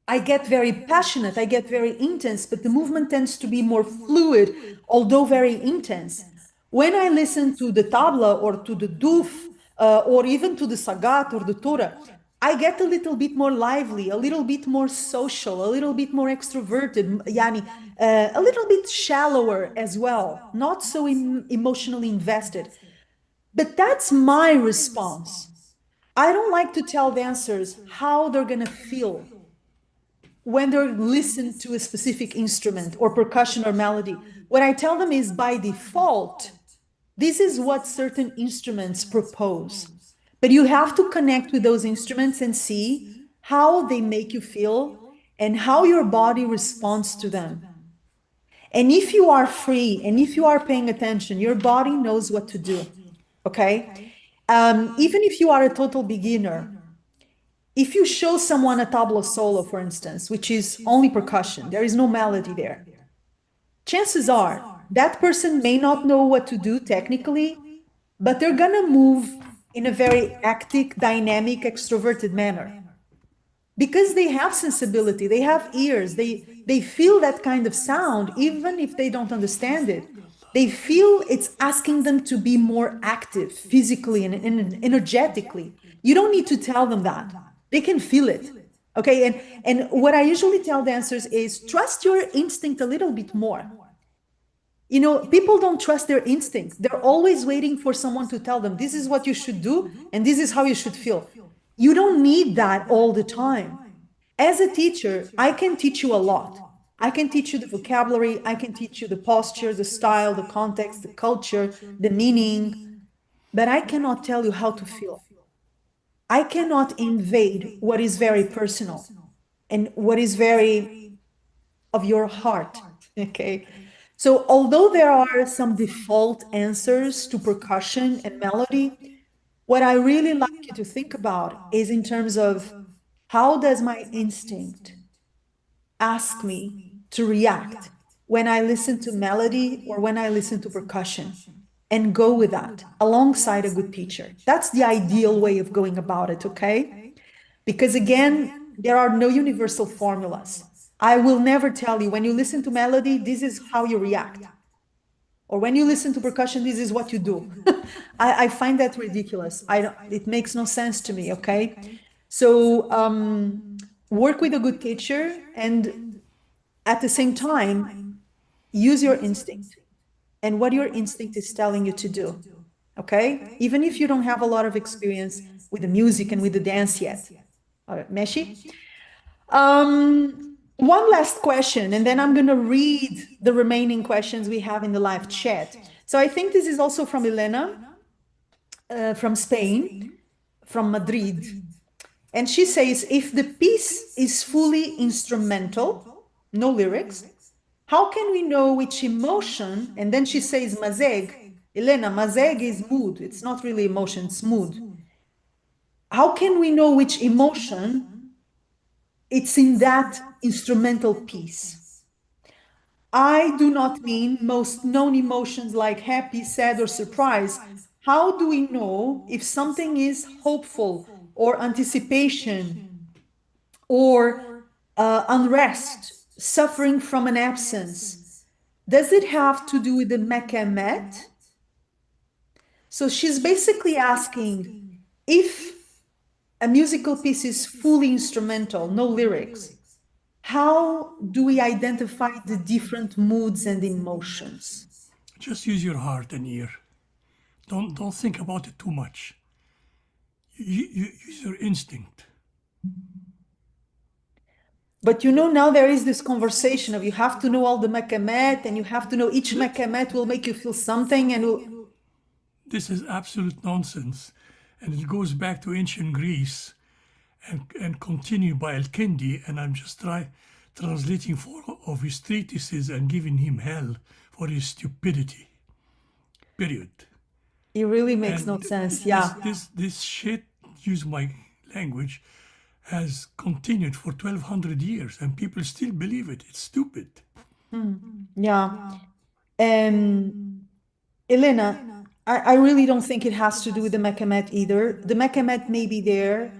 I get very passionate, I get very intense, but the movement tends to be more fluid, although very intense. When I listen to the tabla or to the duf, or even to the sagat or the tora, I get a little bit more lively, a little bit more social, a little bit more extroverted, yani, a little bit shallower as well, not so emotionally invested. But that's my response. I don't like to tell dancers how they're going to feel when they listen to a specific instrument or percussion or melody. What I tell them is by default, this is what certain instruments propose. But you have to connect with those instruments and see how they make you feel and how your body responds to them. And if you are free and if you are paying attention, your body knows what to do. Okay? Even if you are a total beginner, if you show someone a tabla solo, for instance, which is only percussion, there is no melody there, chances are that person may not know what to do technically, but they're gonna move in a very active, dynamic, extroverted manner because they have sensibility, they have ears, they feel that kind of sound, even if they don't understand it. They feel it's asking them to be more active physically and energetically. You don't need to tell them that. They can feel it. Okay. And what I usually tell dancers is trust your instinct a little bit more. You know, people don't trust their instinct. They're always waiting for someone to tell them this is what you should do and this is how you should feel. You don't need that all the time. As a teacher, I can teach you a lot. I can teach you the vocabulary, I can teach you the posture, the style, the context, the culture, the meaning, but I cannot tell you how to feel. I cannot invade what is very personal and what is very of your heart. Okay. So, although there are some default answers to percussion and melody, what I really like you to think about is in terms of how does my instinct ask me to react when I listen to melody or when I listen to percussion, and go with that alongside a good teacher. That's the ideal way of going about it, okay? Because again, there are no universal formulas. I will never tell you when you listen to melody, this is how you react. Or when you listen to percussion, this is what you do. I find that ridiculous. It makes no sense to me, okay? So work with a good teacher and at the same time, use your instinct and what your instinct is telling you to do. Okay? Even if you don't have a lot of experience with the music and with the dance yet. All right, Meshi? One last question, and then I'm going to read the remaining questions we have in the live chat. So I think this is also from Elena, from Spain, from Madrid. And she says, if the piece is fully instrumental, no lyrics, how can we know which emotion? And then she says, mazeg. Elena, mazeg is mood. It's not really emotion, it's mood. How can we know which emotion it's in that instrumental piece? I do not mean most known emotions like happy, sad, or surprise. How do we know if something is hopeful or anticipation or unrest, suffering from an absence? Does it have to do with the mekamet? So she's basically asking if a musical piece is fully instrumental, no lyrics, how do we identify the different moods and emotions? Just use your heart and ear. Don't think about it too much. You use your instinct. But you know, now there is this conversation of you have to know all the makamat and you have to know each makamat will make you feel something and will, This is absolute nonsense, and it goes back to ancient Greece and continue by Al-Kindi, and I'm just translating four of his treatises and giving him hell for his stupidity. Period. it really makes no And sense. this Yeah. this this shit, use my language, has continued for 1200 years, and people still believe it. It's stupid. Yeah. Um, Elena, I really don't think it has to do with the makamat either. The makamat may be there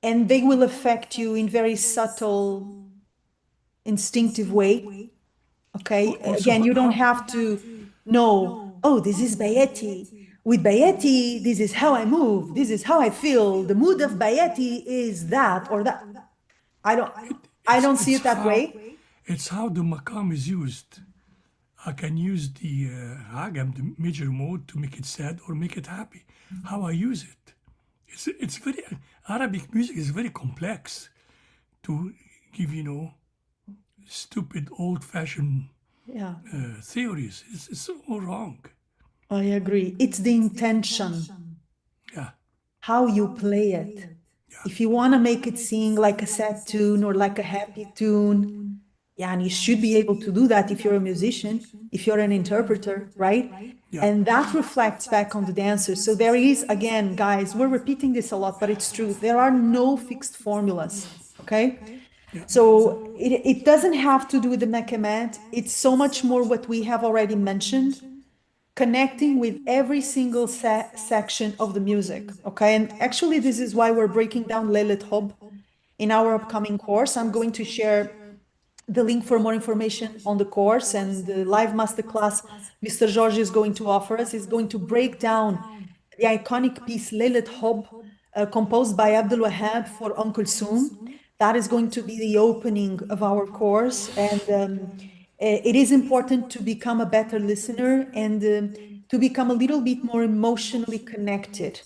and they will affect you in very subtle, instinctive way. Okay. Also, Again, you don't have to know, oh, this is Bayeti. With Bayeti, this is how I move. This is how I feel. The mood of Bayeti is that or that. I don't, I it's don't see it's it that how way. it's how the makam is used. I can use the hagam, the major mode, to make it sad or make it happy. How I use it. It's very Arabic music is very complex to give stupid old-fashioned Yeah, theories. It's so wrong. I agree. It's the intention, Yeah, how you play it. If you want to make it sing like a sad tune or like a happy tune, yeah, and you should be able to do that if you're a musician, if you're an interpreter, right? yeah, And that reflects back on the dancers. So there is, again, guys, we're repeating this a lot, but it's true. There are no fixed formulas, okay? yeah. So it doesn't have to do with the mekamet. It's so much more what we have already mentioned, connecting with every single section of the music, okay? And actually, this is why we're breaking down Lelet Hob in our upcoming course. I'm going to share the link for more information on the course and the live masterclass Mr. George is going to offer us is going to break down the iconic piece Leylat Hob, composed by Abdul Wahab for Uncle Soom. That is going to be the opening of our course, and it is important to become a better listener and to become a little bit more emotionally connected.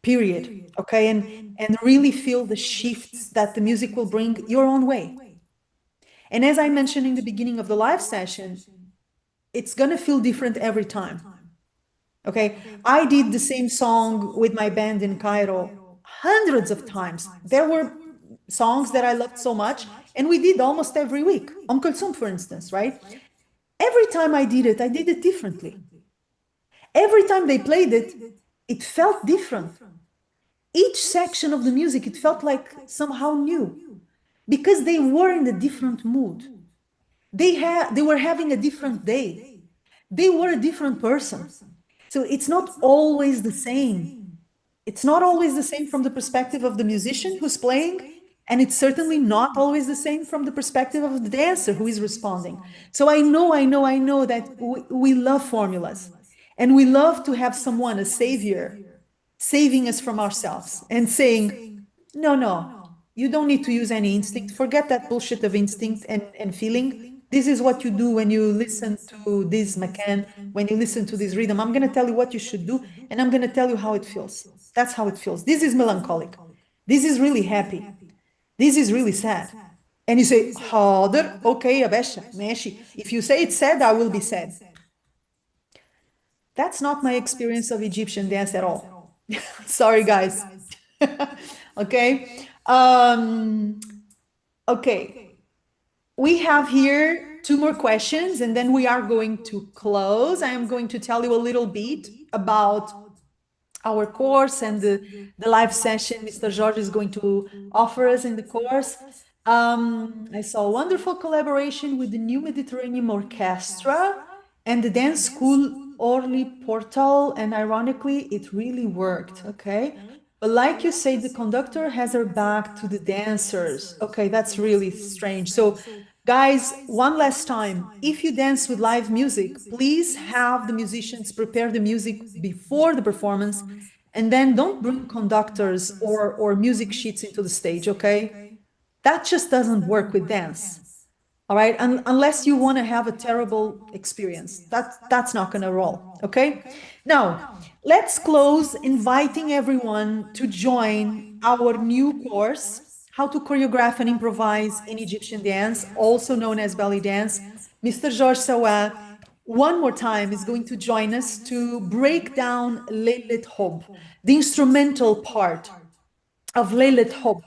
Period. Okay, and really feel the shifts that the music will bring your own way. And as I mentioned in the beginning of the live session, it's going to feel different every time. Okay. I did the same song with my band in Cairo hundreds of times. There were songs that I loved so much, and we did almost every week. Kulthum, for instance, right? Every time I did it differently. Every time they played it, it felt different. Each section of the music, it felt like somehow new because they were in a different mood. They were having a different day. They were a different person. So it's not always the same. It's not always the same from the perspective of the musician who's playing, and it's certainly not always the same from the perspective of the dancer who is responding. So I know that we love formulas, and we love to have someone, a savior, saving us from ourselves and saying, no, no, you don't need to use any instinct. Forget that bullshit of instinct and feeling. This is what you do when you listen to this Macan, when you listen to this rhythm. I'm going to tell you what you should do, and I'm going to tell you how it feels. That's how it feels. This is melancholic. This is really happy. This is really sad. And you say, Harder, okay, Abesha, Meshi. If you say it's sad, I will be sad. That's not my experience of Egyptian dance at all. Sorry, guys. Okay. Okay. We have here two more questions and then we are going to close. I am going to tell you a little bit about our course and the live session Mr. George is going to offer us in the course. I saw a wonderful collaboration with the New Mediterranean Orchestra and the dance school Orly Portal, and ironically, it really worked. Okay. But like you say, the conductor has her back to the dancers. Okay, that's really strange. So, Guys, one last time, if you dance with live music, please have the musicians prepare the music before the performance, and then don't bring conductors or music sheets into the stage, okay? That just doesn't work with dance. All right, unless you want to have a terrible experience, that's not going to roll. Okay, now let's close inviting everyone to join our new course, how to choreograph and improvise in Egyptian dance, also known as belly dance. Mr. George Sawa one more time is going to join us to break down Leylet Hob, the instrumental part of Laylat Hob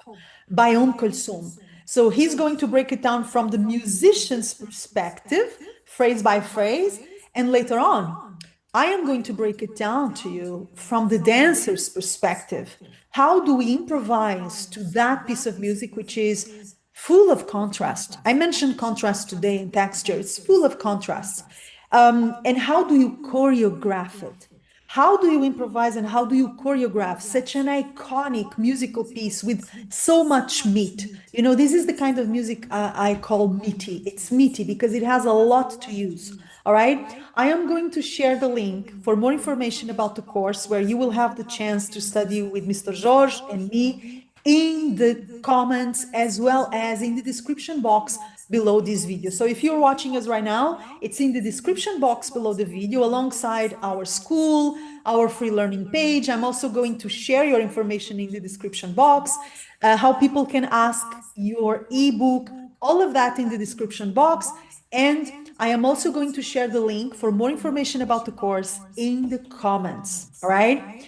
by Kulthum. So he's going to break it down from the musician's perspective, phrase by phrase, and later on, I am going to break it down to you from the dancer's perspective. How do we improvise to that piece of music which is full of contrast? I mentioned contrast today in texture, it's full of contrasts. And how do you choreograph it? How do you improvise and how do you choreograph such an iconic musical piece with so much meat? You know, this is the kind of music I call meaty. It's meaty because it has a lot to use. All right. I am going to share the link for more information about the course where you will have the chance to study with Mr. George and me in the comments as well as in the description box below this video. So if you're watching us right now, it's in the description box below the video alongside our school, our free learning page. I'm also going to share your information in the description box, how people can ask your ebook, all of that in the description box. And I am also going to share the link for more information about the course in the comments. All right.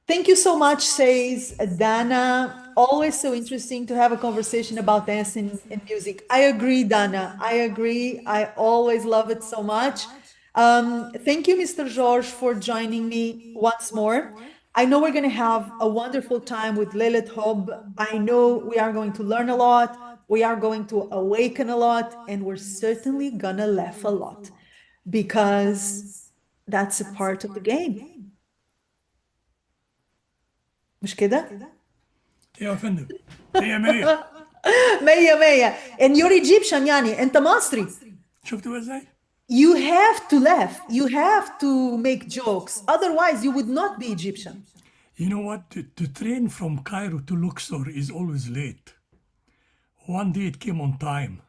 Thank you so much, says Dana. Always so interesting to have a conversation about dance and music. I agree, Dana. I agree. I always love it so much. Thank you, Mr. George, for joining me once more. I know we're going to have a wonderful time with Lilith Hob. I know we are going to learn a lot. We are going to awaken a lot. And we're certainly going to laugh a lot because that's a part of the game. مش كده؟ يا فندم مية مية مية مية. And you're Egyptian يعني أنت مصري. شفتوا ازاي؟ You have to laugh. You have to make jokes. Otherwise, you would not be Egyptian. You know what? The train from Cairo to Luxor is always late. One day it came on time.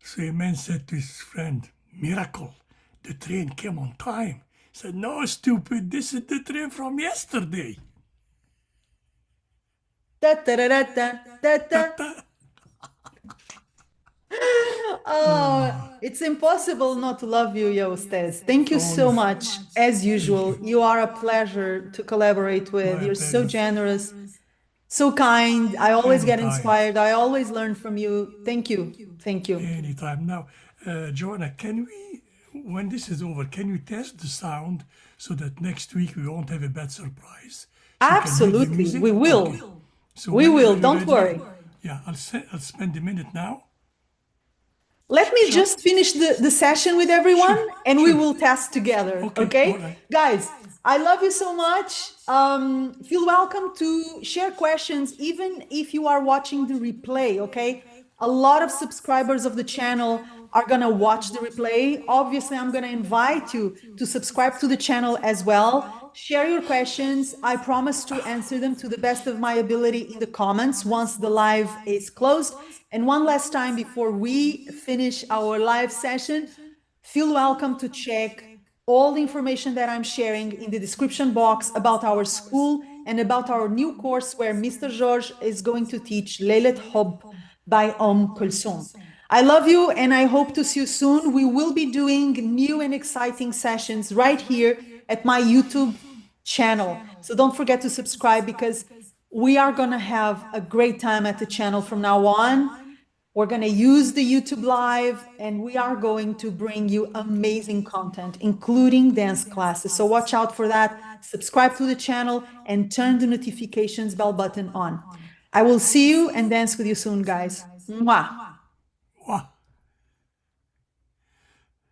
So a man said to his friend, "Miracle, the train came on time." He said, "No, stupid, this is the train from yesterday." Da, da, da, da, da, da, da. Oh, it's impossible not to love you, Yostes. Thank you so much. As usual, you are a pleasure to collaborate with. You're so generous, so kind. I always get inspired. I always learn from you. Thank you. Thank you. Anytime. Now, Joanna, can we, when this is over, can you test the sound so that next week we won't have a bad surprise? So absolutely, we will. Okay. So we will, don't worry. Yeah, I'll spend a minute now. Let me just finish the session with everyone and we will test together, okay? Right. Guys, I love you so much. Feel welcome to share questions even if you are watching the replay, okay? A lot of subscribers of the channel are gonna watch the replay. Obviously, I'm gonna invite you to subscribe to the channel as well. Share your questions. I promise to answer them to the best of my ability in the comments once the live is closed. And one last time before we finish our live session, feel welcome to check all the information that I'm sharing in the description box about our school and about our new course where Mr. George is going to teach Leylet Hob by Kulthum. I love you and I hope to see you soon. We will be doing new and exciting sessions right here at my YouTube channel. So don't forget to subscribe because we are going to have a great time at the channel from now on. We're going to use the YouTube Live and we are going to bring you amazing content, including dance classes. So watch out for that. Subscribe to the channel and turn the notifications bell button on. I will see you and dance with you soon, guys. Mwah.